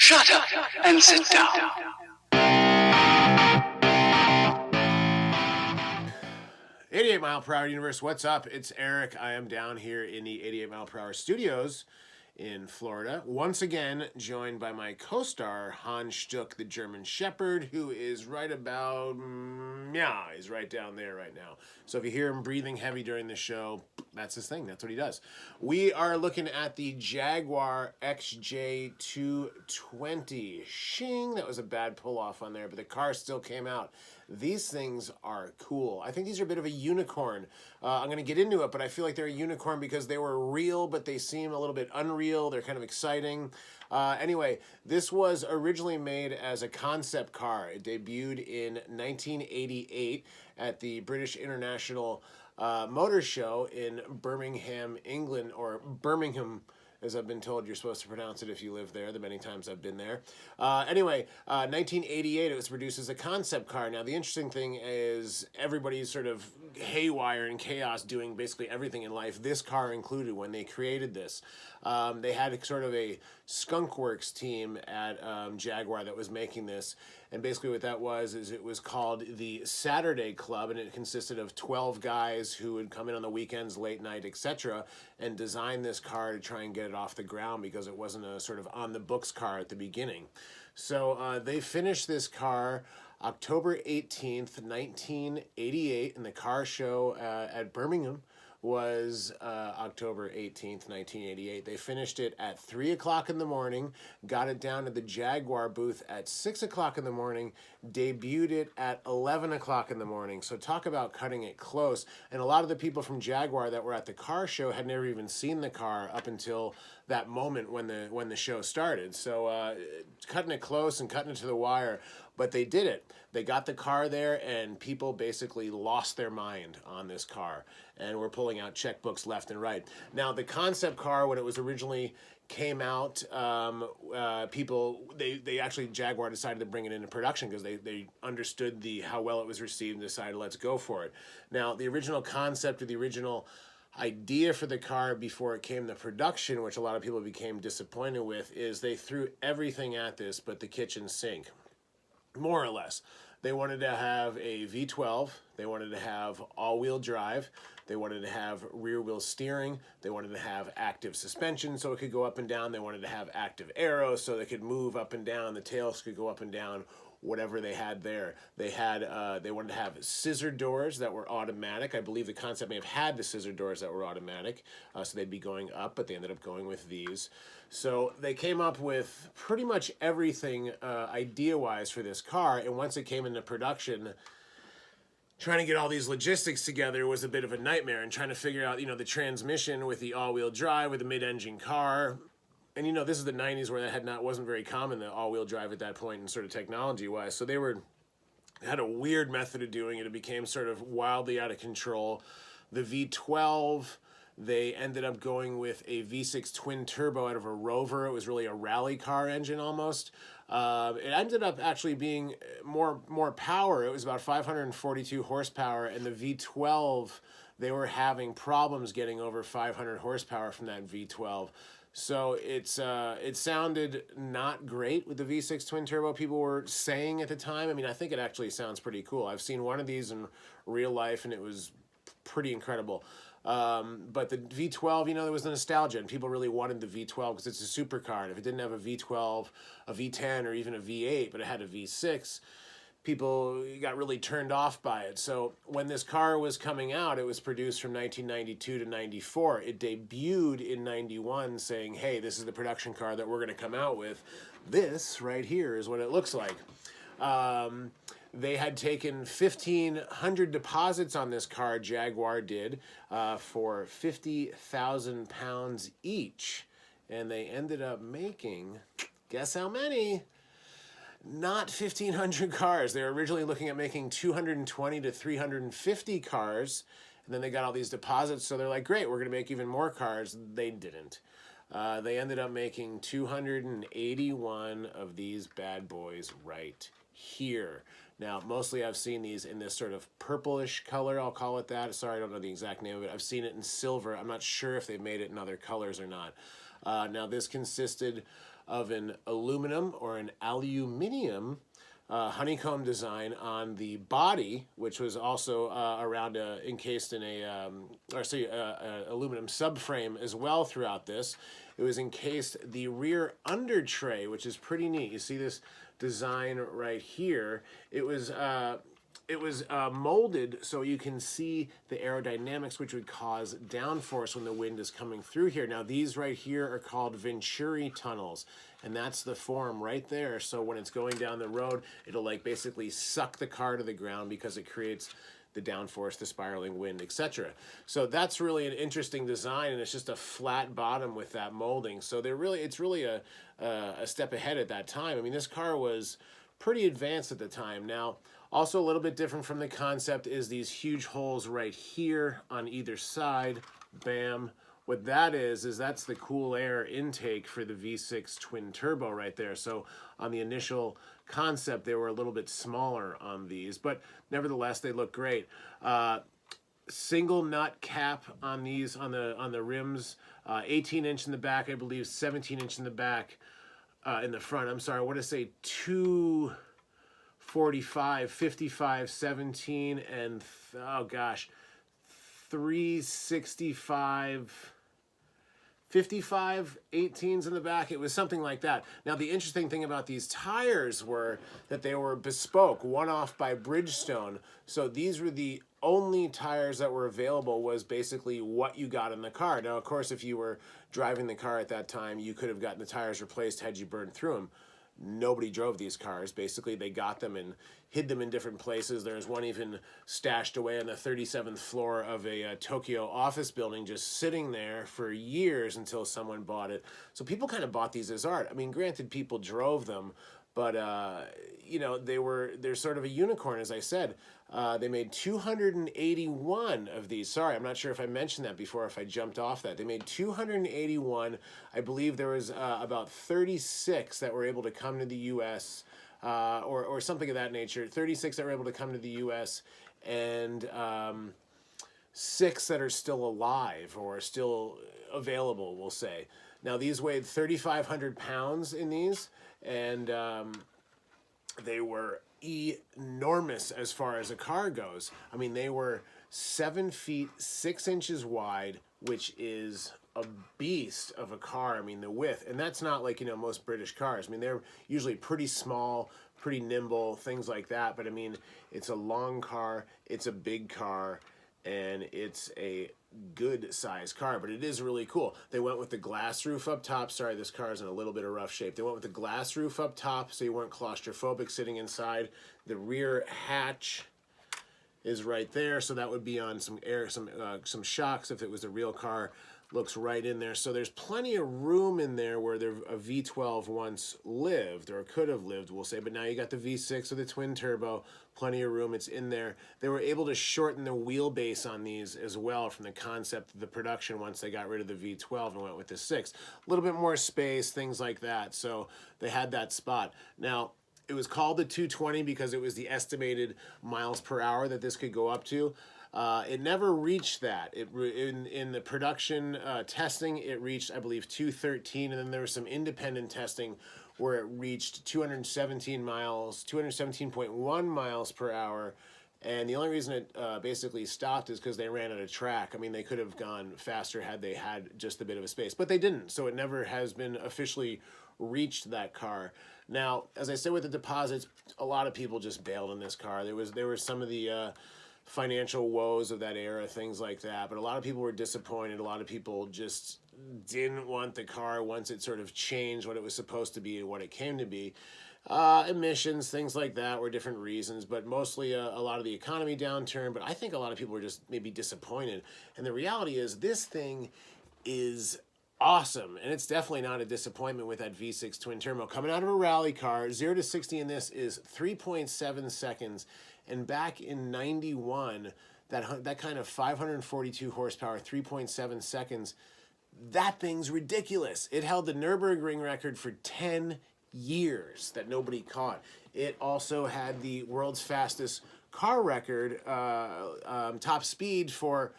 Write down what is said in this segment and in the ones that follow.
Shut up and sit down. 88 Mile Per Hour Universe, what's up? It's Eric. I am down here in the 88 Mile Per Hour studios in Florida. Once again, joined by my co-star, Hans Stuck, the German Shepherd, who is right about, he's right down there right now. So if you hear him breathing heavy during the show, that's his thing. That's what he does. We are looking at the Jaguar XJ220. Shing, that was a bad pull-off on there, but the car still came out. These things are cool. I think these are a bit of a unicorn. I'm going to get into it, but I feel like they're a unicorn because they were real, but they seem a little bit unreal. They're kind of exciting. Anyway, this was originally made as a concept car. It debuted in 1988 at the British International Motor Show in Birmingham, England, or Birmingham, as I've been told you're supposed to pronounce it if you live there, the many times I've been there. Anyway, 1988, it was produced as a concept car. Now, the interesting thing is everybody's sort of haywire and chaos doing basically everything in life, this car included, when they created this. They had sort of a skunkworks team at Jaguar that was making this. And basically what that was is it was called the Saturday Club, and it consisted of 12 guys who would come in on the weekends, late night, etc., and design this car to try and get it off the ground because it wasn't a sort of on-the-books car at the beginning. So they finished this car October 18th, 1988, and the car show at Birmingham was October 18th, 1988. They finished it at 3 o'clock in the morning, got it down to the Jaguar booth at 6 o'clock in the morning, debuted it at 11 o'clock in the morning. So talk about cutting it close. And a lot of the people from Jaguar that were at the car show had never even seen the car up until that moment when the show started. So cutting it close and cutting it to the wire. But they did it. They got the car there, and people basically lost their mind on this car. And we're pulling out checkbooks left and right. Now, the concept car, when it was originally came out, they actually, Jaguar decided to bring it into production because they understood how well it was received and decided, let's go for it. Now, the original concept or the original idea for the car before it came to production, which a lot of people became disappointed with, is they threw everything at this but the kitchen sink. More or less. They wanted to have a V12, they wanted to have all-wheel drive, they wanted to have rear-wheel steering, they wanted to have active suspension so it could go up and down, they wanted to have active aero so they could move up and down, the tails could go up and down, whatever they had there. They wanted to have scissor doors that were automatic. I believe the concept may have had the scissor doors that were automatic, so they'd be going up, but they ended up going with these. So they came up with pretty much everything idea-wise for this car, and once it came into production, trying to get all these logistics together was a bit of a nightmare, and trying to figure out, the transmission with the all-wheel drive, with a mid-engine car. And this is the 90s where that wasn't very common, the all-wheel drive at that point, and sort of technology-wise. So they had a weird method of doing it. It became sort of wildly out of control. The V12, they ended up going with a V6 twin turbo out of a Rover. It was really a rally car engine almost. It ended up actually being more power. It was about 542 horsepower, and the V12, they were having problems getting over 500 horsepower from that V12. So it sounded not great with the V6 twin turbo, people were saying at the time. I mean, I think it actually sounds pretty cool. I've seen one of these in real life, and it was pretty incredible. But the V12, there was the nostalgia, and people really wanted the V12 because it's a supercar. And if it didn't have a V12, a V10, or even a V8, but it had a V6, people got really turned off by it. So when this car was coming out, it was produced from 1992 to 94. It debuted in 91 saying, hey, this is the production car that we're going to come out with. This right here is what it looks like. They had taken 1,500 deposits on this car, Jaguar did, for 50,000 pounds each. And they ended up making, guess how many? Not 1,500 cars. They were originally looking at making 220 to 350 cars, and then they got all these deposits, so they're like, great, we're going to make even more cars. They didn't. They ended up making 281 of these bad boys right here. Now, mostly I've seen these in this sort of purplish color, I'll call it that. Sorry, I don't know the exact name of it. I've seen it in silver. I'm not sure if they've made it in other colors or not. Now, this consisted of an aluminum or an aluminium honeycomb design on the body, which was also around encased in a aluminum subframe as well throughout this. It was encased the rear under tray, which is pretty neat. You see this design right here. It was molded so you can see the aerodynamics, which would cause downforce when the wind is coming through here. Now these right here are called Venturi tunnels, and that's the form right there. So when it's going down the road, it'll like basically suck the car to the ground because it creates the downforce, the spiraling wind, etc. So that's really an interesting design, and it's just a flat bottom with that molding. So it's really a step ahead at that time. I mean, this car was pretty advanced at the time. Now, also a little bit different from the concept is these huge holes right here on either side. Bam. What that is that's the cool air intake for the V6 twin turbo right there. So on the initial concept, they were a little bit smaller on these, but nevertheless, they look great. Single nut cap on these, on the rims, 18-inch in the back, I believe 17-inch in the back, in the front. I'm sorry, I want to say 245, 55, 17, and oh gosh, 365, 55 18s in the back. It was something like that. Now, the interesting thing about these tires were that they were bespoke, one off by Bridgestone. So these were the only tires that were available, was basically what you got in the car. Now, of course, if you were driving the car at that time, you could have gotten the tires replaced had you burned through them. Nobody drove these cars. Basically, they got them and hid them in different places. There's one even stashed away on the 37th floor of a Tokyo office building, just sitting there for years until someone bought it. So people kind of bought these as art. I mean, granted, people drove them, but you know, they're sort of a unicorn, as I said. They made 281 of these. Sorry, I'm not sure if I mentioned that before, if I jumped off that. They made 281. I believe there was about 36 that were able to come to the U.S., or something of that nature. 36 that were able to come to the U.S., and 6 that are still alive or still available, we'll say. Now, these weighed 3,500 pounds in these, and they were enormous as far as a car goes. I mean, they were 7 feet 6 inches wide, which is a beast of a car. I mean, the width, and that's not like, you know, most British cars. I mean, they're usually pretty small, pretty nimble, things like that. But I mean, it's a long car, it's a big car, and it's a good size car, but it is really cool. They went with the glass roof up top. Sorry, this car is in a little bit of rough shape. They went with the glass roof up top so you weren't claustrophobic sitting inside. The rear hatch is right there, so that would be on some air, some shocks if it was a real car. Looks right in there. So there's plenty of room in there where a V12 once lived, or could have lived, we'll say. But now you got the V6 with the twin turbo, plenty of room. It's in there. They were able to shorten the wheelbase on these as well from the concept of the production once they got rid of the V12 and went with the 6. A little bit more space, things like that. So they had that spot. Now, it was called the 220 because it was the estimated miles per hour that this could go up to. It never reached that. In the production testing, it reached, I believe, 213, and then there was some independent testing where it reached 217.1 miles per hour, and the only reason it basically stopped is because they ran out of track. I mean, they could have gone faster had they had just a bit of a space, but they didn't, so it never has been officially reached that car. Now, as I said with the deposits, a lot of people just bailed on this car. There were some of the financial woes of that era, things like that. But a lot of people were disappointed. A lot of people just didn't want the car once it sort of changed what it was supposed to be and what it came to be. Emissions, things like that were different reasons, but mostly a lot of the economy downturn. But I think a lot of people were just maybe disappointed. And the reality is this thing is awesome, and it's definitely not a disappointment with that V6 twin turbo. Coming out of a rally car, 0 to 60 in this is 3.7 seconds. And back in 91, that kind of 542 horsepower, 3.7 seconds, that thing's ridiculous. It held the Nürburgring record for 10 years that nobody caught. It also had the world's fastest car record, top speed for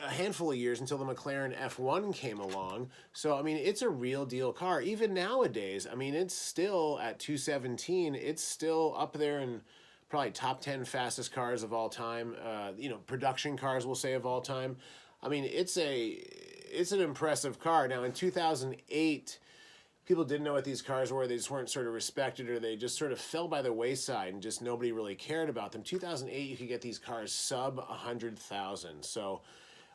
a handful of years until the McLaren F1 came along. So, I mean, it's a real deal car. Even nowadays, I mean, it's still at 217. It's still up there in probably top 10 fastest cars of all time. Production cars, we'll say, of all time. I mean, it's an impressive car. Now, in 2008, people didn't know what these cars were. They just weren't sort of respected, or they just sort of fell by the wayside and just nobody really cared about them. 2008, you could get these cars sub 100,000. So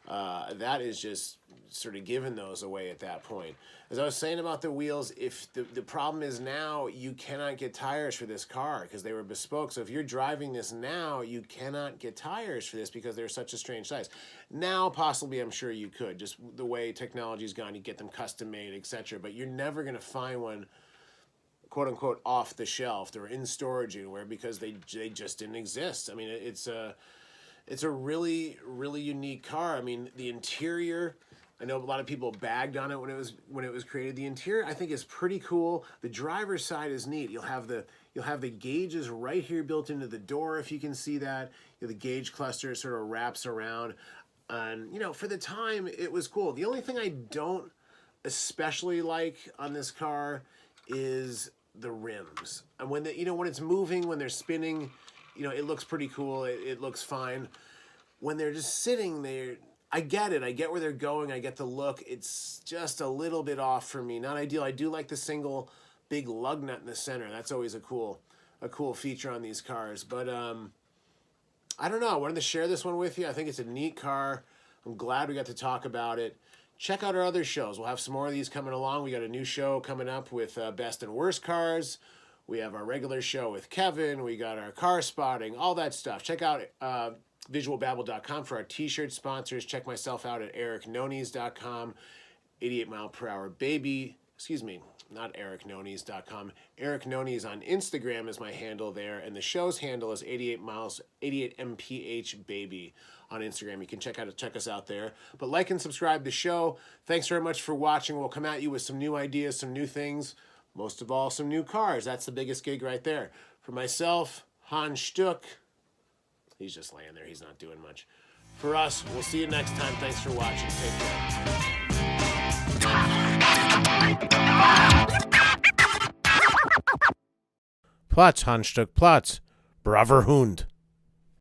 that is just sort of giving those away at that point. As I was saying about the wheels, if the problem is now you cannot get tires for this car because they were bespoke. So if you're driving this now, you cannot get tires for this because they're such a strange size. Now, possibly, I'm sure you could, just the way technology's gone, you get them custom made, etc. But you're never going to find one, quote unquote, off the shelf. They're in storage anywhere because they just didn't exist. I mean, it's a really, really unique car. I mean, the interior, I know a lot of people bagged on it when it was created. The interior, I think, is pretty cool. The driver's side is neat. You'll have the gauges right here built into the door, if you can see that. The gauge cluster sort of wraps around. And, for the time, it was cool. The only thing I don't especially like on this car is the rims. And when it's moving, when they're spinning, it looks pretty cool. It looks fine. When they're just sitting there, I get it. I get where they're going. I get the look. It's just a little bit off for me. Not ideal. I do like the single big lug nut in the center. That's always a cool feature on these cars. But I don't know. I wanted to share this one with you. I think it's a neat car. I'm glad we got to talk about it. Check out our other shows. We'll have some more of these coming along. We got a new show coming up with best and worst cars. We have our regular show with Kevin. We got our car spotting, all that stuff. Check out visualbabble.com for our t-shirt sponsors. Check myself out at ericnones.com. 88 mile per hour baby. Excuse me, not ericnones.com. Eric Nones on Instagram is my handle there, and the show's handle is 88 MPH baby on Instagram. You can check us out there. But like and subscribe to the show. Thanks very much for watching. We'll come at you with some new ideas, some new things. Most of all, some new cars. That's the biggest gig right there. For myself, Hans Stuck. He's just laying there. He's not doing much. For us, we'll see you next time. Thanks for watching. Take care. Platz, Hans Stuck, Platz. Braver Hund.